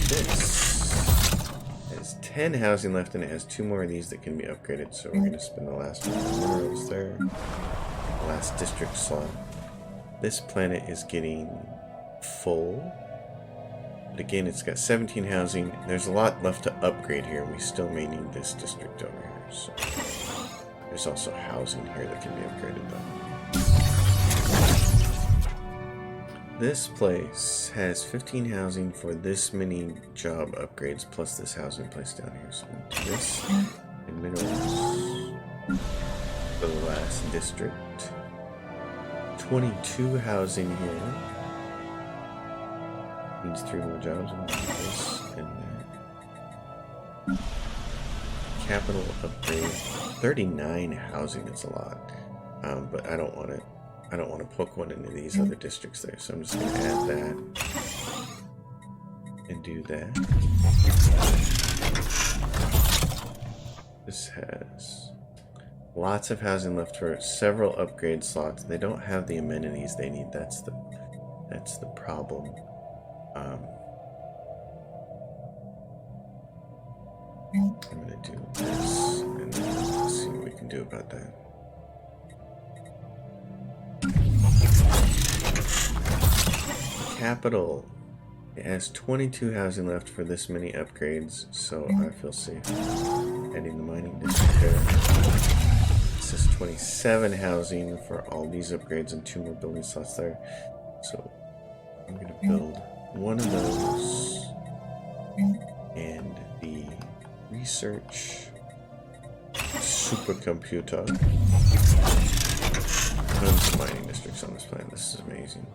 This has 10 housing left, and it has 2 more of these that can be upgraded, so we're going to spend the last one on minerals there. Last district slot. This planet is getting full. But again, it's got 17 housing. There's a lot left to upgrade here. We still may need this district over here. So there's also housing here that can be upgraded though. This place has 15 housing for this many job upgrades plus this housing place down here. So we'll do this and minerals for the last district. 22 housing here. Needs 3 more jobs. And this and that. Capital upgrade. 39 housing is a lot, but I don't want to poke one into these other districts there. So I'm just going to add that and do that. This has lots of housing left for several upgrade slots. They don't have the amenities they need. That's the problem. I'm going to do this and then see what we can do about that. Capital. It has 22 housing left for this many upgrades, so I feel safe adding the mining district there. This is 27 housing for all these upgrades and 2 more building slots there. So I'm going to build one of those and the research supercomputer. Tons of mining districts on this planet. This is amazing.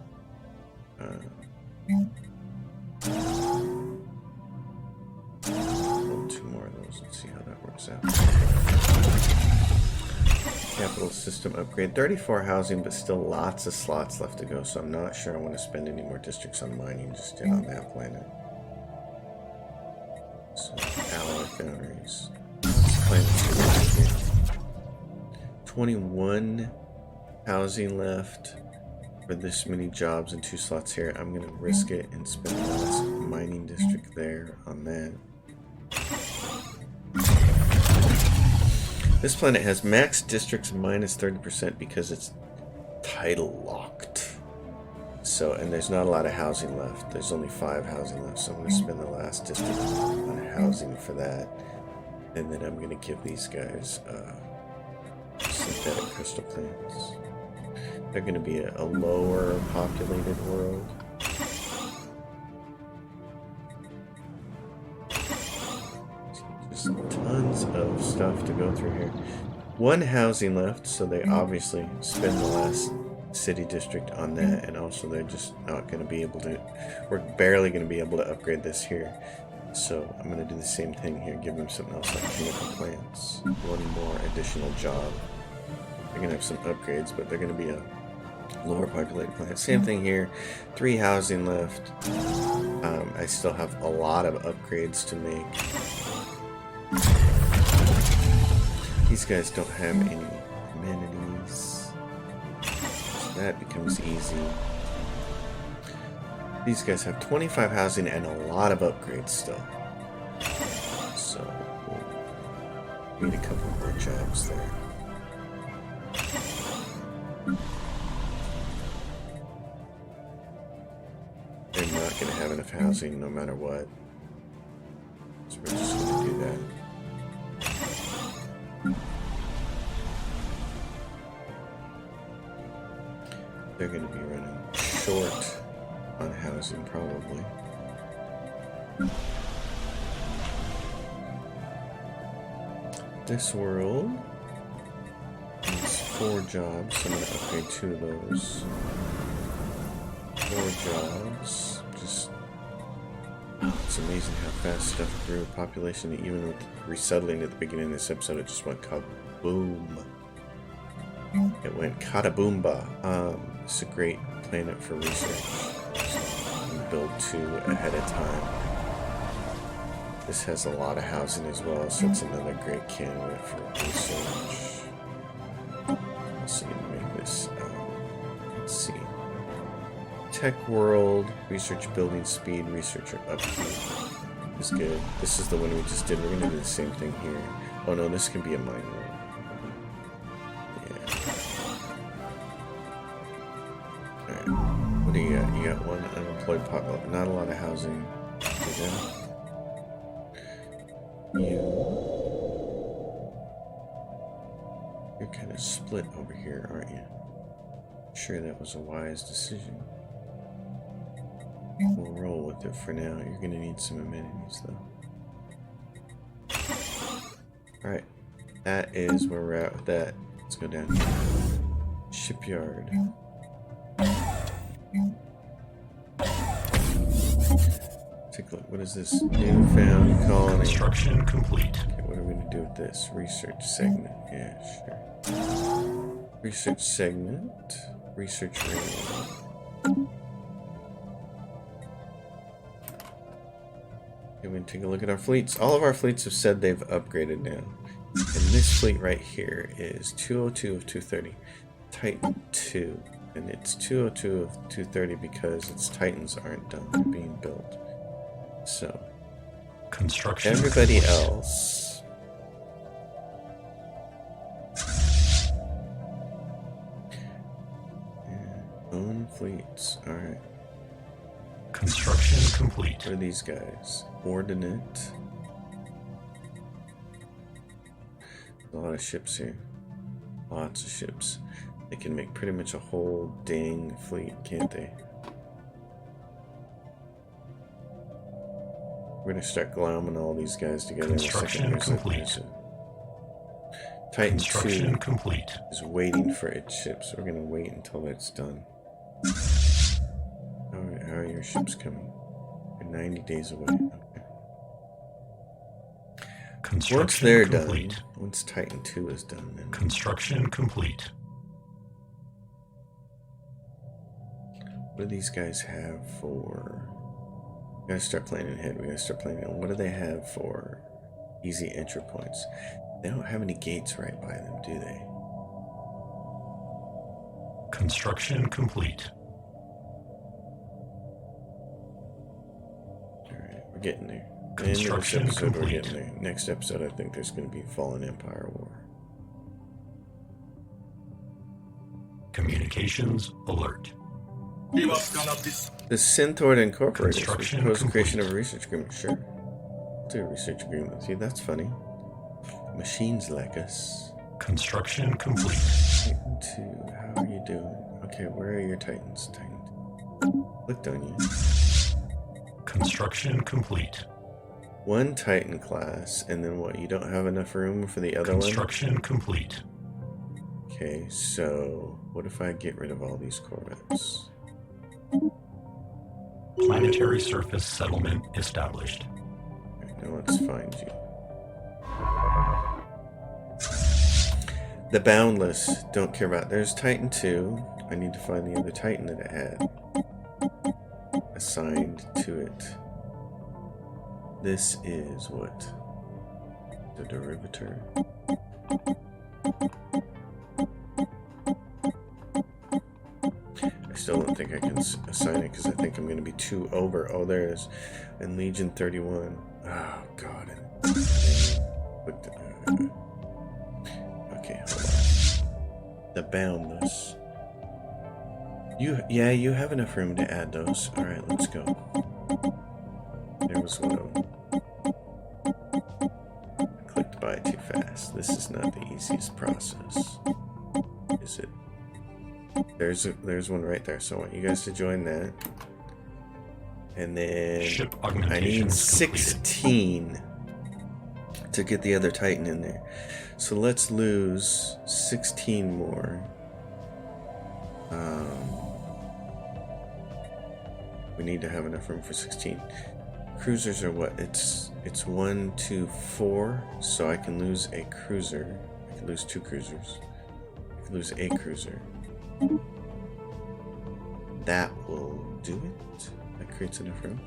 Build 2 more of those. Let's see how that works out. Capital system upgrade. 34 housing, but still lots of slots left to go. So I'm not sure I want to spend any more districts on mining just yet on that planet. So alloy foundries. Lots of planets here. 21 housing left for this many jobs and 2 slots here. I'm going to risk it and spend the last mining district there on that. This planet has max districts minus 30% because it's title locked. So, and there's not a lot of housing left. There's only 5 housing left, so I'm going to spend the last district on housing for that. And then I'm going to give these guys synthetic crystal plants. They're going to be a lower populated world. Just tons of stuff to go through here. 1 housing left, so they obviously spend the last city district on that, and also they're just not going to be able to, we're barely going to be able to upgrade this here. So I'm going to do the same thing here, give them something else like chemical plants. 1 more additional job. They're going to have some upgrades, but they're going to be a Lower populated planet. Same thing here. 3 housing left. I still have a lot of upgrades to make. These guys don't have any amenities. So that becomes easy. These guys have 25 housing and a lot of upgrades still. So we'll need a couple more jobs there. They're not going to have enough housing no matter what. So we're just going to do that. They're going to be running short on housing, probably. This world needs 4 jobs, so I'm going to upgrade 2 of those. 4 jobs. Just, it's amazing how fast stuff grew. Population, even with resettling at the beginning of this episode, it just went kaboom. It went kataboomba. It's a great planet for research. So you can build 2 ahead of time. This has a lot of housing as well, so it's another great candidate for research. Also need to make this, let's see. Tech world, research building speed, researcher upkeep is good. This is the one we just did. We're going to do the same thing here. Oh no, this can be a mine world. What do you got? You got 1 unemployed population. Not a lot of housing. You're kind of split over here, aren't you? Sure, that was a wise decision. We'll roll with it for now. You're gonna need some amenities, though. Alright, that is where we're at with that. Let's go down here. Shipyard. Take a look. What is this? Newfound colony. Construction complete. Okay, what are we going to do with this? Research segment. Yeah, sure. Research segment. Research ring. Okay, we're going to take a look at our fleets. All of our fleets have said they've upgraded now. And this fleet right here is 202 of 230. Titan 2. And it's 202 of 230 because its Titans aren't done. They're being built. So, construction. Everybody else. Own fleets. Alright. Construction complete. What are these guys? Ordinate. There's a lot of ships here. Lots of ships. They can make pretty much a whole dang fleet, can't they? We're going to start glomming all these guys together in a second. Construction complete. Titan Construction 2 complete. is waiting for its ships. So we're going to wait until that's done. Alright, how are your ships coming? They're 90 days away. Okay. Construction Once they're complete. done, once Titan 2 is done, then Construction complete. what do these guys have for... We gotta start planning ahead. We gotta start planning on what do they have for easy entry points. They don't have any gates right by them, do they? Construction complete. Alright, we're getting there. Construction We're complete. getting there. Next episode, I think there's going to be Fallen Empire War. Communications alert. The Synthord Incorporated Construction proposed creation complete. of a research agreement. Sure. I'll do a research agreement with you. That's funny. Machines like us. Construction complete. Titan 2, how are you doing? Okay, where are your Titans? Titan 2. Clicked on you. Construction complete. 1 Titan class, and then what? You don't have enough room for the other one? Construction complete. Okay, so what if I get rid of all these Corvettes? Planetary surface settlement established. Right, now let's find you. The Boundless, don't care about. There's Titan 2. I need to find the other Titan that it had assigned to it. This is what? The Derivator. I still don't think I can assign it because I think I'm going to be too over. Oh, there it is. And Legion 31. Oh, God. Okay, hold on. The Boundless. Yeah, you have enough room to add those. Alright, let's go. There was one of them. I clicked by too fast. This is not the easiest process. Is it? There's one right there, so I want you guys to join that. And then Ship I augmentation need is completed. 16 to get the other Titan in there. So let's lose 16 more. We need to have enough room for 16. Cruisers are what? It's 1, 2, 4. So I can lose a cruiser. I can lose 2 cruisers. I can lose a cruiser. That will do it. That creates enough room.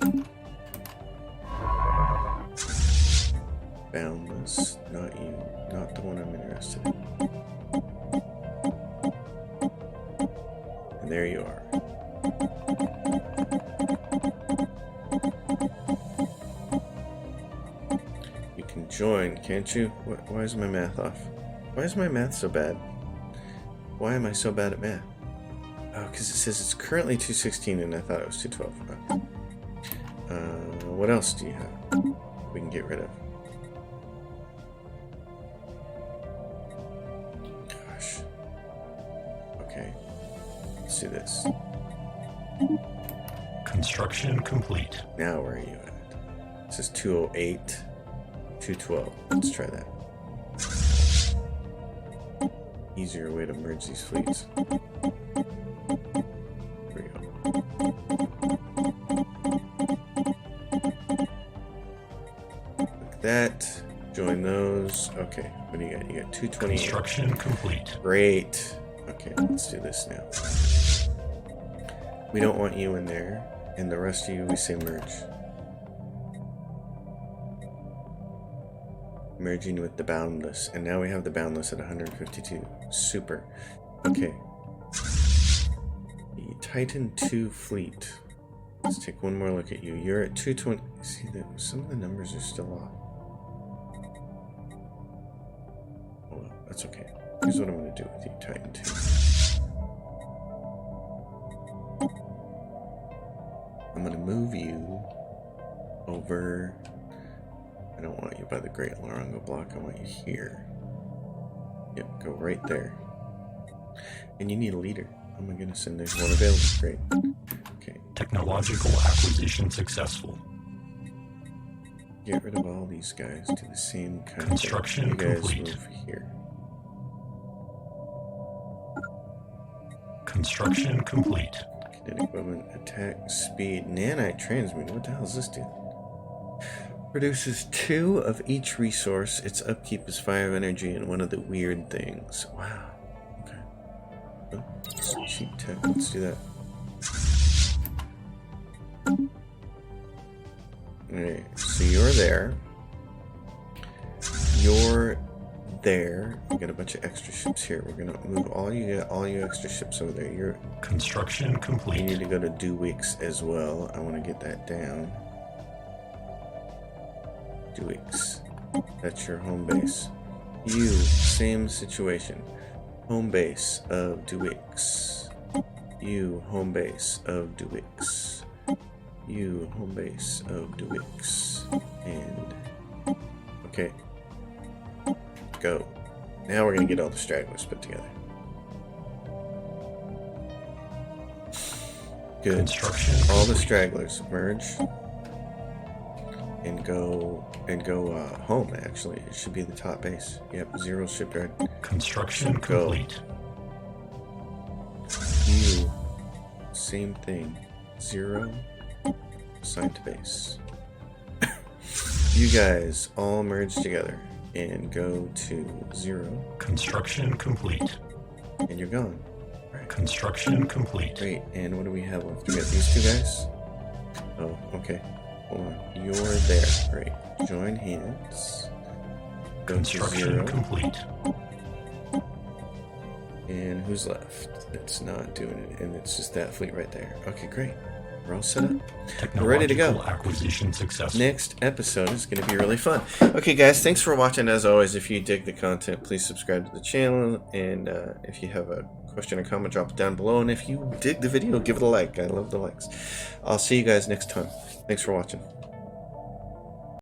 Boundless, not you, not the one I'm interested in. And there you are. You can join, can't you? Why is my math off? Why is my math so bad? Why am I so bad at math? Oh, because it says it's currently 216 and I thought it was 212. Okay. What else do you have we can get rid of? Gosh. Okay. Let's do this. Construction complete. Now where are you at? It says 208, 212. Let's try that. Easier way to merge these fleets. Here we go. Like that. Join those. Okay, what do you got? You got 228. Construction complete. Great. Okay, let's do this now. We don't want you in there, and the rest of you we say merge. Merging with the Boundless, and now we have the Boundless at 152. Super. Okay. The Titan 2 fleet. Let's take one more look at you. You're at 220. See, some of the numbers are still off. Oh well, that's okay. Here's what I'm going to do with you, Titan 2. I'm going to move you over. I don't want you by the Great Larango block. I want you here. Yep, go right there. And you need a leader. Oh my goodness, and there's one available. Great. Okay. Technological acquisition successful. Get rid of all these guys. Do the same kind Construction of thing. You guys complete. move here. Construction complete. Kinetic equipment, attack, speed, nanite transmitter. What the hell is this do? Produces 2 of each resource. Its upkeep is 5 energy and one of the weird things. Wow. Okay. Oh, cheap tech. Let's do that. Alright, so you're there. You're there. We got a bunch of extra ships here. We're gonna move all you extra ships over there. You're Construction you complete. need to go to Dewix as well. I want to get that down. Dewix. That's your home base. You, same situation. Home base of Dewix. You, home base of Dewix. You, home base of Dewix. And okay. Go. Now we're gonna get all the stragglers put together. Good. Construction All the complete. stragglers merge and go home. Actually, it should be the top base. Yep, 0 shipyard. Construction Go. complete. You, same thing. 0 assigned to base. You guys all merge together and go to 0, Construction complete. and you're gone. Right. Construction complete. Great, and what do we have left? We got these two guys. Oh, okay. Hold on. You're there. Great. Join hands. Go to Construction 0. complete. And who's left? It's not doing it, and it's just that fleet right there. Okay, great. We're all set up. We're ready to go. Technological acquisition successful. Next episode is going to be really fun. Okay, guys, thanks for watching. As always, if you dig the content, please subscribe to the channel. And if you have a question or comment, drop it down below. And if you dig the video, give it a like. I love the likes. I'll see you guys next time. Thanks for watching.